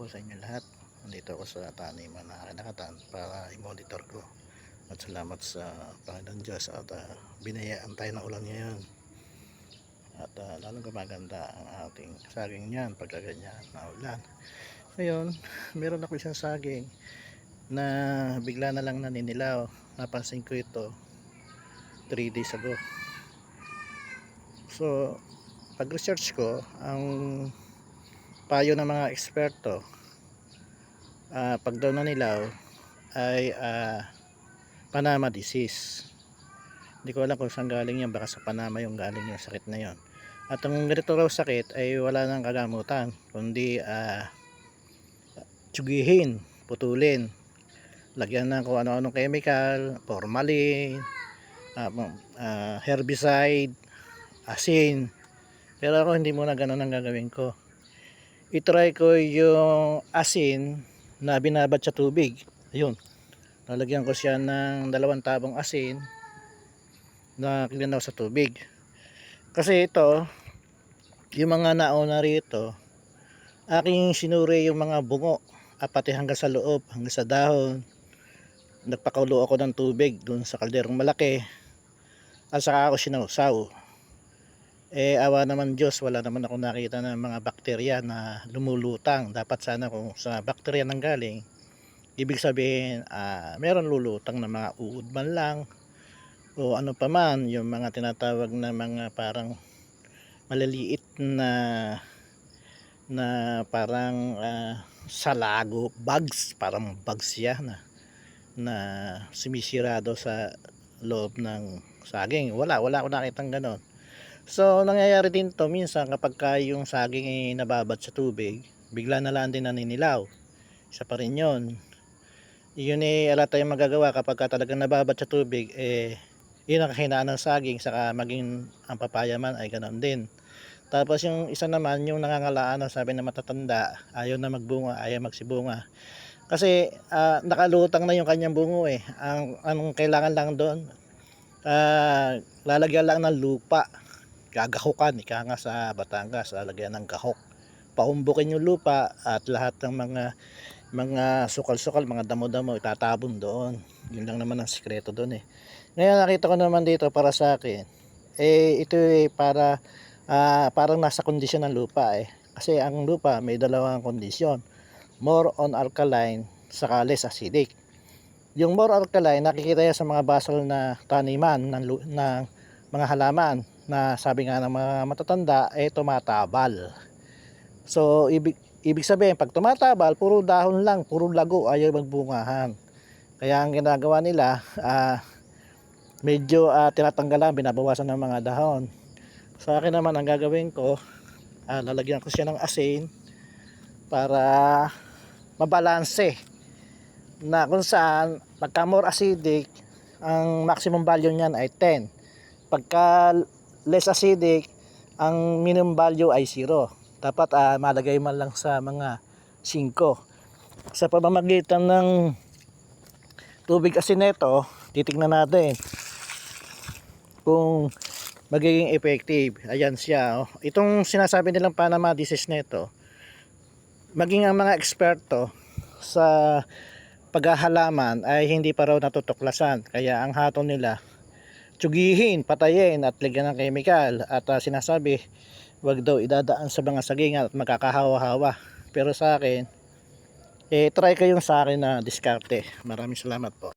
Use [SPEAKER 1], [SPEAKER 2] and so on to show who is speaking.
[SPEAKER 1] po sa inyo lahat. Nandito ako sa taniman na kinakatan para i-monitor ko. At salamat sa Panginoon Diyos at binayaan tayo ng ulan ngayon. At lalong gumaganda ang ating saging niyan pagka ganyan na ulan. Ngayon, meron ako isang saging na bigla na lang naninilaw. Napansin ko ito 3 days ago. So, pag-research ko, ang payo ng mga eksperto, pag daw nanilaw ay Panama disease. Hindi ko alam kung saan galing yan, baka sa Panama yung galing yung sakit na yon. At ang ganito raw sakit ay wala nang kagamutan, kundi tsugihin, putulin, lagyan ng kung ano-anong chemical, formalin, herbicide, asin. Pero ako hindi muna ganun ang gagawin ko. I-try ko yung asin na binabad sa tubig. Ayun, lalagyan ko siya ng 2 tabong asin na kilinaw sa tubig. Kasi ito, yung mga nauna rito, aking sinuri yung mga bungo, pati hanggang sa loob, hanggang sa dahon. Nagpakulo ako ng tubig dun sa kalderong malaki at saka ako sinausaw. Awa naman Diyos, wala naman ako nakita ng mga bakterya na lumulutang. Dapat sana kung sa bakterya nang galing, ibig sabihin meron lulutang na mga uod man lang o ano pa man, yung mga tinatawag na mga parang maliliit na parang salago bugs, parang bugs yan na sumisirado sa loob ng saging. Wala ako nakitang ganon. So nangyayari din to minsan kapag yung saging ay nababad sa tubig, bigla na lang din naninilaw. Isa pa rin yun. Yun wala tayong magagawa kapag talagang nababad sa tubig, yun ang kahinaan ng saging, saka maging ang papaya man ay ganoon din. Tapos yung isa naman, yung nangangalaan, sabi na matatanda, ayaw na magbunga, ayaw magsibunga. Kasi nakalutang na yung kanyang bungo Anong kailangan lang doon, lalagyan lang ng lupa, gagahukan, ika nga sa Batangas, lalagyan ng gahok, paumbukin yung lupa at lahat ng mga sukal-sukal, mga damo-damo itatabon doon. Yun lang naman ang sikreto doon Ngayon nakita ko naman dito para sa akin, ito para parang nasa kondisyon ng lupa kasi ang lupa may dalawang kondisyon, more on alkaline saka less acidic. Yung more alkaline nakikita yan sa mga basal na taniman ng mga halaman na sabi nga ng mga matatanda tumatabal. So ibig sabihin pag tumatabal, puro dahon lang, puro lago, ayaw magbungahan. Kaya ang ginagawa nila, medyo tinatanggalan, binabawasan ng mga dahon. Sa akin naman ang gagawin ko, lalagyan ko siya ng asin para mabalanse, na kung saan pagka more acidic, ang maximum value niyan ay 10. Pagka less acidic, ang minimum value ay 0. Dapat malagay man lang sa mga 5. Sa pamamagitan ng tubig asin nito, titignan natin kung magiging effective. Ayan siya Itong sinasabi nilang Panama disease nito, maging ang mga eksperto sa paghahalaman ay hindi pa raw natutuklasan. Kaya ang hatol nila, tsugihin, patayin at lagyan ng chemical. At sinasabi, wag daw idadaan sa mga sagingan at magkakahawa-hawa. Pero sa akin, try ko yung sa akin na diskarte. Maraming salamat po.